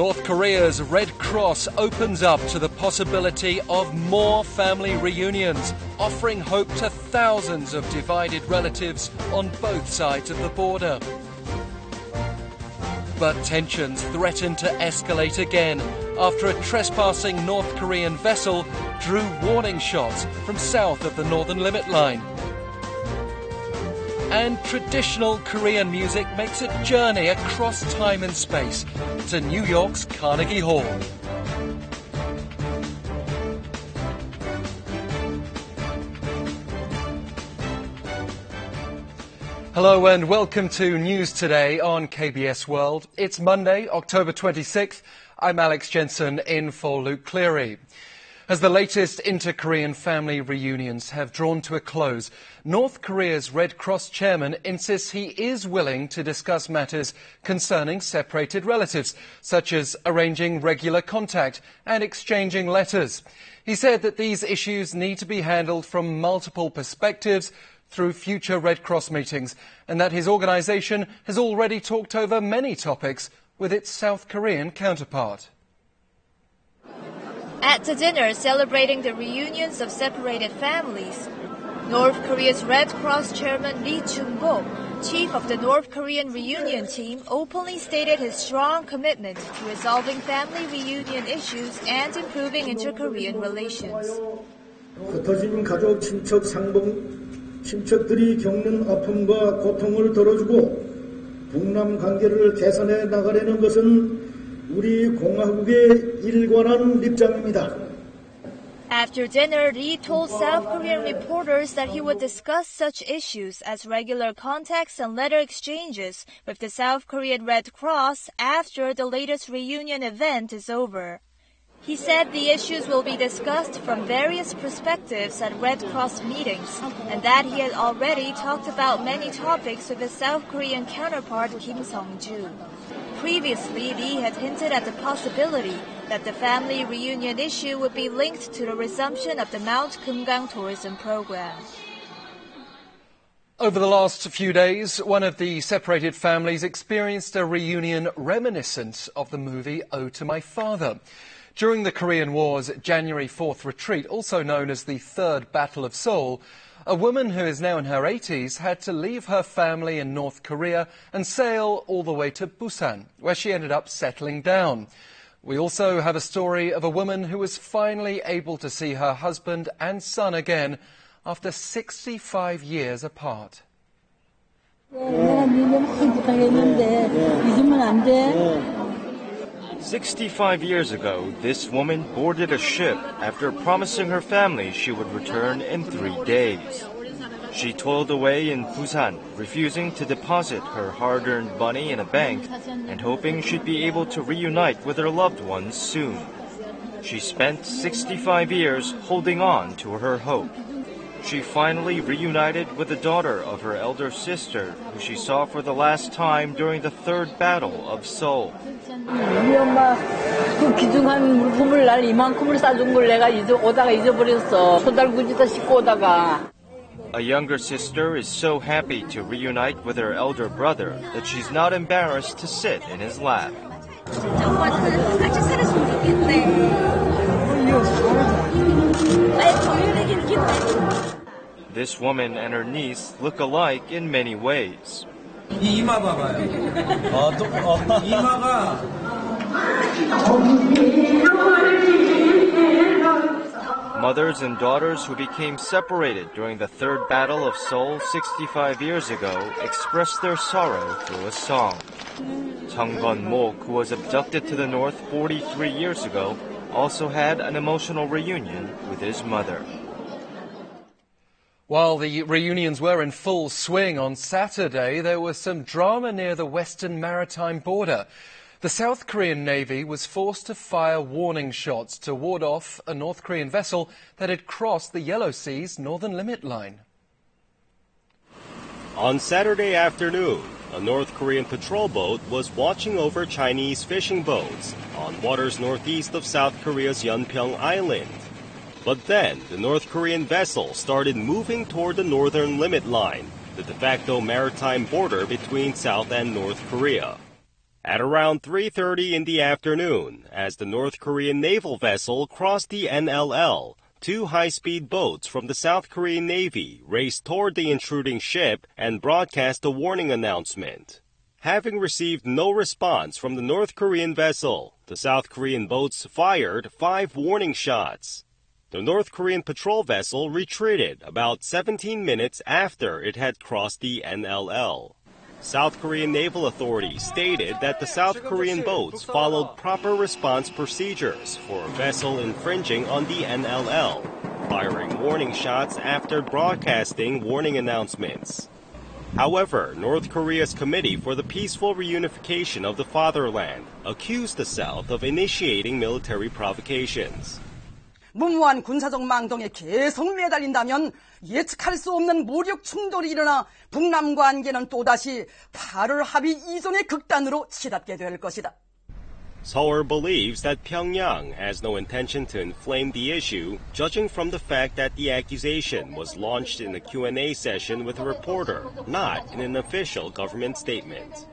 North Korea's Red Cross opens up to the possibility of more family reunions, offering hope to thousands of divided relatives on both sides of the border. But tensions threaten to escalate again after a trespassing North Korean vessel drew warning shots from south of the northern limit line. And traditional Korean music makes a journey across time and space to New York's Carnegie Hall. Hello and welcome to News Today on KBS World. It's Monday, October 26th. I'm Alex Jensen in for Luke Cleary. As the latest inter-Korean family reunions have drawn to a close, North Korea's Red Cross chairman insists he is willing to discuss matters concerning separated relatives, such as arranging regular contact and exchanging letters. He said that these issues need to be handled from multiple perspectives through future Red Cross meetings, and that his organization has already talked over many topics with its South Korean counterpart. At the dinner celebrating the reunions of separated families, North Korea's Red Cross chairman Lee Chung-bok, chief of the North Korean reunion team, openly stated his strong commitment to resolving family reunion issues and improving inter-Korean relations. 흩어진 가족, 친척, 친척들이 겪는 아픔과 고통을 덜어주고 북남 관계를 개선해 나가려는 것은 우리 공화국의 일관한 입장입니다. After dinner, Lee told South Korean reporters that he would discuss such issues as regular contacts and letter exchanges with the South Korean Red Cross after the latest reunion event is over. He said the issues will be discussed from various perspectives at Red Cross meetings, and that he had already talked about many topics with his South Korean counterpart Kim Sung-ju. Previously, Lee had hinted at the possibility that the family reunion issue would be linked to the resumption of the Mount Kumgang tourism program. Over the last few days, one of the separated families experienced a reunion reminiscent of the movie Ode to My Father. During the Korean War's January 4th retreat, also known as the Third Battle of Seoul, a woman who is now in her 80s had to leave her family in North Korea and sail all the way to Busan, where she ended up settling down. We also have a story of a woman who was finally able to see her husband and son again after 65 years apart. 65 years ago, this woman boarded a ship after promising her family she would return in 3 days. She toiled away in Busan, refusing to deposit her hard-earned money in a bank and hoping she'd be able to reunite with her loved ones soon. She spent 65 years holding on to her hope. She finally reunited with the daughter of her elder sister, who she saw for the last time during the Third Battle of Seoul. 우리 엄마 그 귀중한 물품을 날 이만큼을 싸준 걸 내가 오다가 잊어버렸어. 소달구지도 싣고 오다가. A younger sister is so happy to reunite with her elder brother that she's not embarrassed to sit in his lap. This woman and her niece look alike in many ways. 이마 봐봐요. 이마가. Mothers and daughters who became separated during the Third Battle of Seoul 65 years ago expressed their sorrow through a song. Chung-bok, who was abducted to the north 43 years ago, also had an emotional reunion with his mother. While the reunions were in full swing on Saturday, there was some drama near the western maritime border. The South Korean Navy was forced to fire warning shots to ward off a North Korean vessel that had crossed the Yellow Sea's northern limit line. On Saturday afternoon, a North Korean patrol boat was watching over Chinese fishing boats on waters northeast of South Korea's Yeonpyeong Island. But then, the North Korean vessel started moving toward the northern limit line, the de facto maritime border between South and North Korea. At around 3:30 in the afternoon, as the North Korean naval vessel crossed the NLL, two high-speed boats from the South Korean Navy raced toward the intruding ship and broadcast a warning announcement. Having received no response from the North Korean vessel, the South Korean boats fired 5 warning shots. The North Korean patrol vessel retreated about 17 minutes after it had crossed the NLL. South Korean naval authorities stated that the South Korean boats followed proper response procedures for a vessel infringing on the NLL, firing warning shots after broadcasting warning announcements. However, North Korea's Committee for the Peaceful Reunification of the Fatherland accused the South of initiating military provocations. 무모한 군사적 망동에 계속 매달린다면 예측할 수 없는 무력 충돌이 일어나 북남 관계는 또다시 8월 합의 이전의 극단으로 치닫게 될 것이다. Seoul believes that Pyongyang has no intention to inflame the issue, judging from the fact that the accusation was launched in a Q&A session with a reporter, not in an official government statement.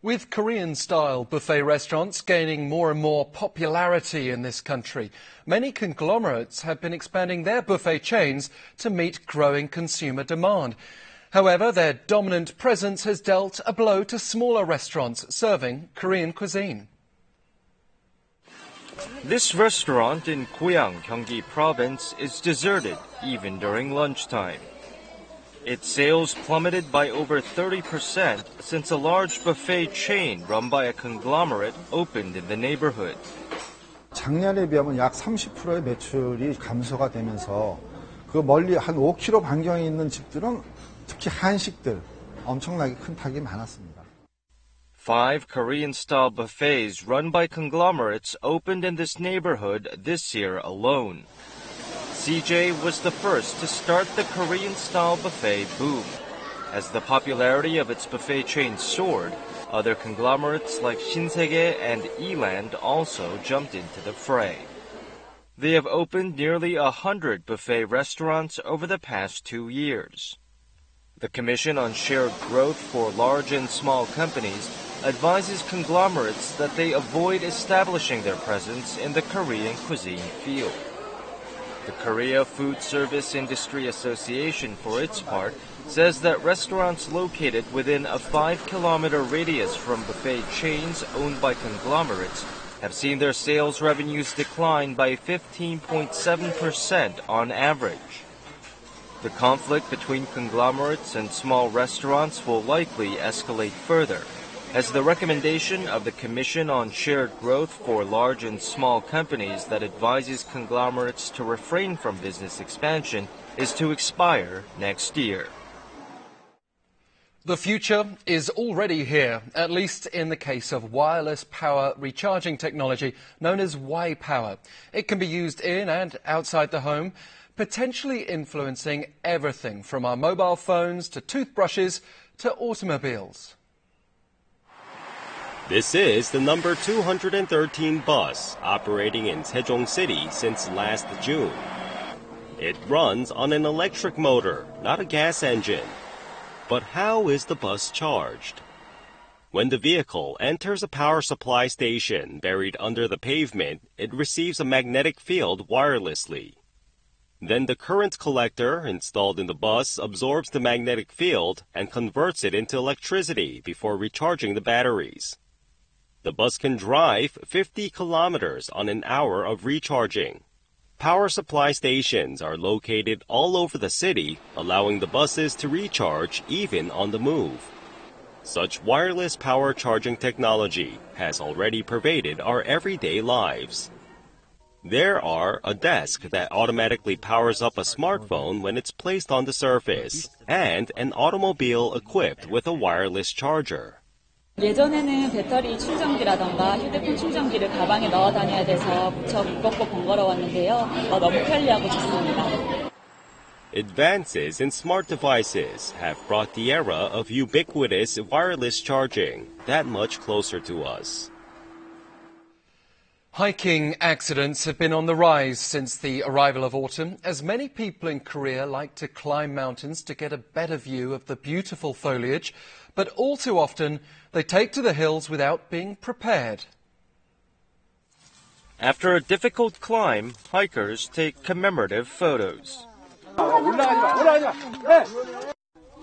With Korean-style buffet restaurants gaining more and more popularity in this country, many conglomerates have been expanding their buffet chains to meet growing consumer demand. However, their dominant presence has dealt a blow to smaller restaurants serving Korean cuisine. This restaurant in Goyang, Gyeonggi Province is deserted even during lunchtime. Its sales plummeted by over 30% since a large buffet chain run by a conglomerate opened in the neighborhood. 작년에 비하면 약 30%의 매출이 감소가 되면서 그 멀리 한 5km 반경에 있는 집들은 특히 한식들 엄청나게 큰 타격이 많았습니다. 5 Korean-style buffets run by conglomerates opened in this neighborhood this year alone. CJ was the first to start the Korean-style buffet boom. As the popularity of its buffet chain soared, other conglomerates like Shinsegae and Eland also jumped into the fray. They have opened nearly 100 buffet restaurants over the past 2 years. The Commission on Shared Growth for Large and Small Companies advises conglomerates that they avoid establishing their presence in the Korean cuisine field. The Korea Food Service Industry Association, for its part, says that restaurants located within a 5-kilometer radius from buffet chains owned by conglomerates have seen their sales revenues decline by 15.7% on average. The conflict between conglomerates and small restaurants will likely escalate further, as the recommendation of the Commission on Shared Growth for Large and Small Companies that advises conglomerates to refrain from business expansion is to expire next year. The future is already here, at least in the case of wireless power recharging technology known as Y-Power. It can be used in and outside the home, potentially influencing everything from our mobile phones to toothbrushes to automobiles. This is the number 213 bus operating in Sejong City since last June. It runs on an electric motor, not a gas engine. But how is the bus charged? When the vehicle enters a power supply station buried under the pavement, it receives a magnetic field wirelessly. Then the current collector installed in the bus absorbs the magnetic field and converts it into electricity before recharging the batteries. The bus can drive 50 kilometers on an hour of recharging. Power supply stations are located all over the city, allowing the buses to recharge even on the move. Such wireless power charging technology has already pervaded our everyday lives. There are a desk that automatically powers up a smartphone when it's placed on the surface, and an automobile equipped with a wireless charger. 예전에는 배터리 충전기라던가 휴대폰 충전기를 가방에 넣어 다녀야 돼서 무척 무겁고 번거로웠는데요. 너무 편리하고 좋습니다. Advances in smart devices have brought the era of ubiquitous wireless charging that much closer to us. Hiking accidents have been on the rise since the arrival of autumn, as many people in Korea like to climb mountains to get a better view of the beautiful foliage, but all too often they take to the hills without being prepared. After a difficult climb, hikers take commemorative photos.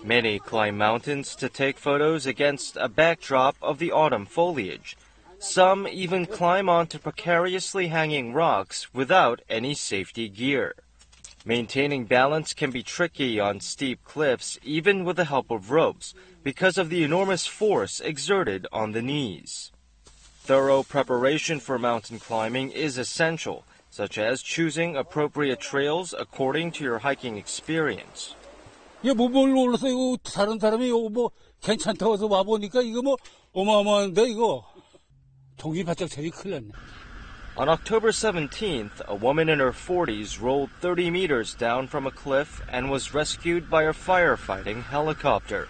Many climb mountains to take photos against a backdrop of the autumn foliage. Some even climb onto precariously hanging rocks without any safety gear. Maintaining balance can be tricky on steep cliffs, even with the help of ropes, because of the enormous force exerted on the knees. Thorough preparation for mountain climbing is essential, such as choosing appropriate trails according to your hiking experience. 이거 뭘로 올라서 이거 다른 사람이 이거 뭐 괜찮다고 해서 와보니까 이거 뭐 어마어마한데 이거 종이 바짝 차지 큰일 났네. On October 17th, a woman in her 40s rolled 30 meters down from a cliff and was rescued by a firefighting helicopter.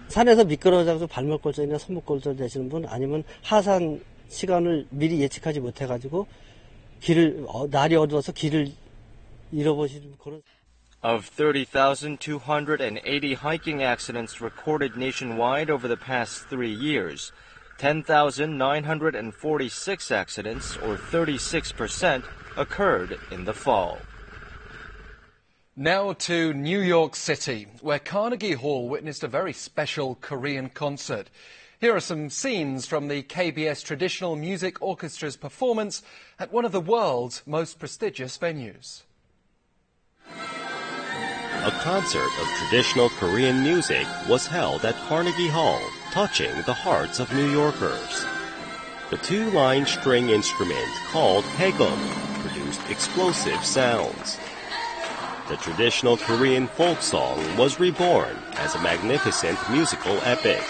산에서 미끄러져서 발목골절이나 손목골절 되시는 분 아니면 하산 시간을 미리 예측하지 못해가지고 날이 어두워서 길을 잃어버리는 그런. Of 30,280 hiking accidents recorded nationwide over the past 3 years, 10,946 accidents, or 36%, occurred in the fall. Now to New York City, where Carnegie Hall witnessed a very special Korean concert. Here are some scenes from the KBS Traditional Music Orchestra's performance at one of the world's most prestigious venues. A concert of traditional Korean music was held at Carnegie Hall, touching the hearts of New Yorkers. The two-line string instrument called haegum produced explosive sounds. The traditional Korean folk song was reborn as a magnificent musical epic.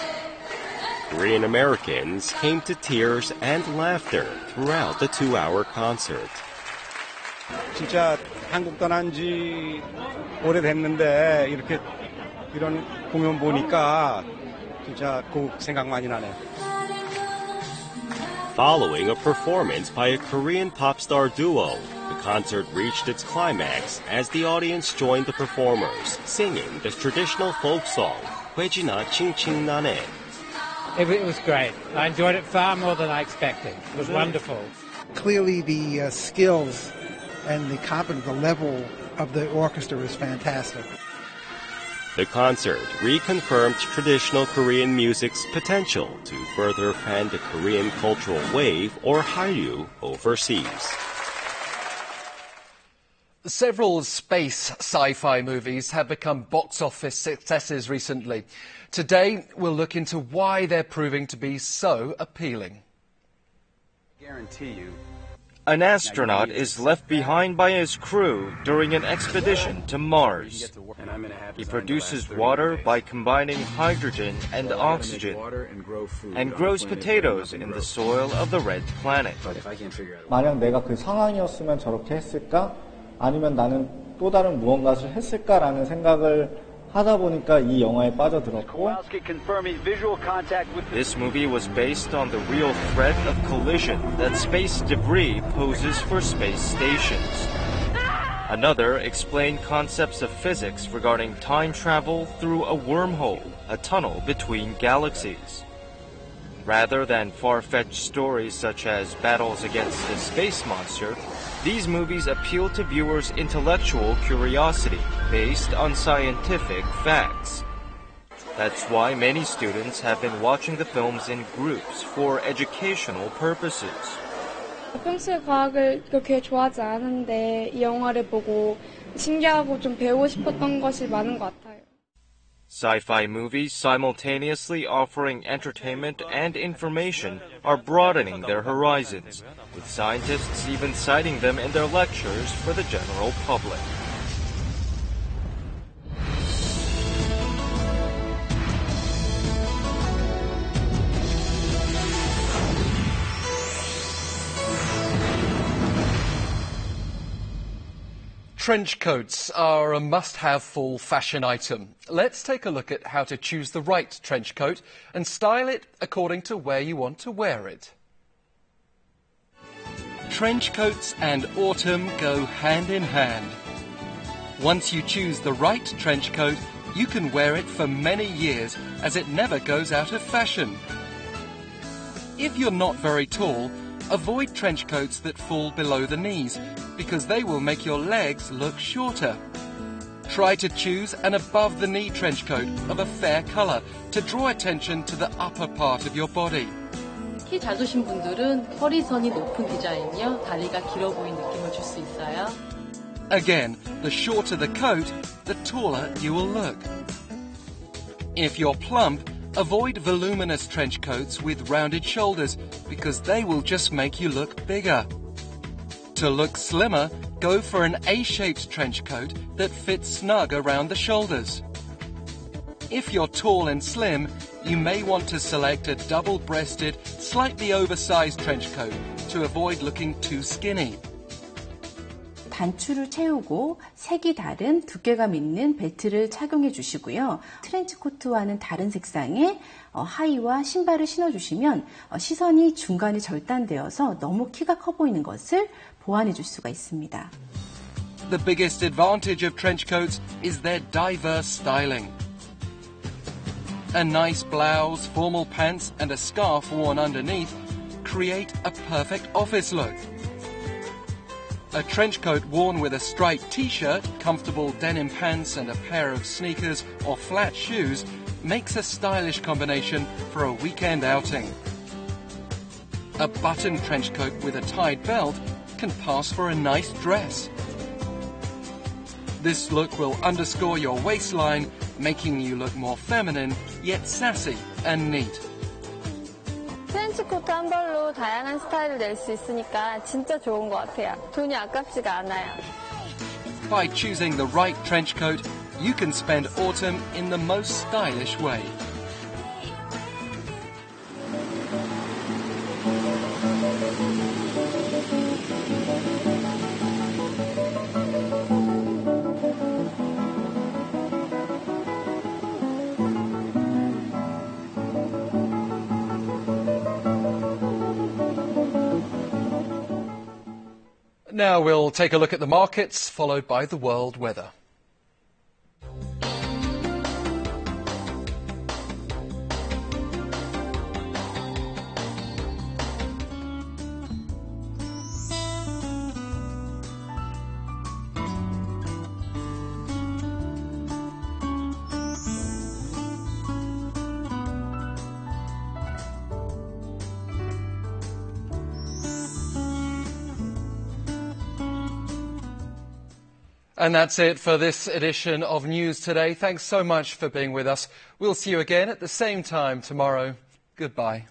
Korean Americans came to tears and laughter throughout the 2-hour concert. 진짜 한국 떠난 지 오래됐는데 이런 공연 보니까 진짜 곡 생각 많이 나네요. Following a performance by a Korean pop star duo, the concert reached its climax as the audience joined the performers, singing the traditional folk song, 회지나 칭칭나네. It was great. I enjoyed it far more than I expected. It was wonderful. Clearly the skills and the competence, the level of the orchestra is fantastic. The concert reconfirmed traditional Korean music's potential to further fan the Korean cultural wave, or Hallyu, overseas. Several space sci-fi movies have become box office successes recently. Today, we'll look into why they're proving to be so appealing. I guarantee you, an astronaut is left behind by his crew during an expedition to Mars. He produces water by combining hydrogen and oxygen and grows potatoes in the soil of the red planet. 만약 내가 그 상황이었으면 저렇게 했을까? 아니면 나는 또 다른 무언가를 했을까라는 생각을 하다 보니까 이 영화에 빠져들었고. This movie was based on the real threat of collision that space debris poses for space stations. Another explained concepts of physics regarding time travel through a wormhole, a tunnel between galaxies. Rather than far-fetched stories such as battles against the space monster, these movies appeal to viewers' intellectual curiosity based on scientific facts. That's why many students have been watching the films in groups for educational purposes. 평소에 과학을 그렇게 좋아하지 않은데 이 영화를 보고 신기하고 좀 배우고 싶었던 것이 많은 것 같아요. Sci-fi movies simultaneously offering entertainment and information are broadening their horizons, with scientists even citing them in their lectures for the general public. Trench coats are a must-have fall fashion item. Let's take a look at how to choose the right trench coat and style it according to where you want to wear it. trench coats and autumn go hand in hand. Once you choose the right trench coat, you can wear it for many years as it never goes out of fashion. If you're not very tall, avoid trench coats that fall below the knees because they will make your legs look shorter. Try to choose an above-the-knee trench coat of a fair colour to draw attention to the upper part of your body. 키 작으신 분들은 허리선이 높은 디자인이요. 다리가 길어 보이는 느낌을 줄 수 있어요. Again, the shorter the coat, the taller you will look. If you're plump, avoid voluminous trench coats with rounded shoulders because they will just make you look bigger. To look slimmer, go for an A-shaped trench coat that fits snug around the shoulders. If you're tall and slim, you may want to select a double-breasted, slightly oversized trench coat to avoid looking too skinny. 단추를 채우고 색이 다른 두께감 있는 벨트를 착용해 주시고요. 트렌치 코트와는 다른 색상의 하의와 신발을 신어주시면 시선이 중간에 절단되어서 너무 키가 커 보이는 것을 보완해 줄 수가 있습니다. The biggest advantage of trench coats is their diverse styling. A nice blouse, formal pants and a scarf worn underneath create a perfect office look. A trench coat worn with a striped t-shirt, comfortable denim pants and a pair of sneakers or flat shoes makes a stylish combination for a weekend outing. A button trench coat with a tied belt can pass for a nice dress. This look will underscore your waistline, making you look more feminine, yet sassy and neat. 트렌치코트 한 벌로 다양한 스타일을 낼 수 있으니까 진짜 좋은 것 같아요. 돈이 아깝지가 않아요. By choosing the right trench coat, you can spend autumn in the most stylish way. Now we'll take a look at the markets, followed by the world weather. And that's it for this edition of News Today. Thanks so much for being with us. We'll see you again at the same time tomorrow. Goodbye.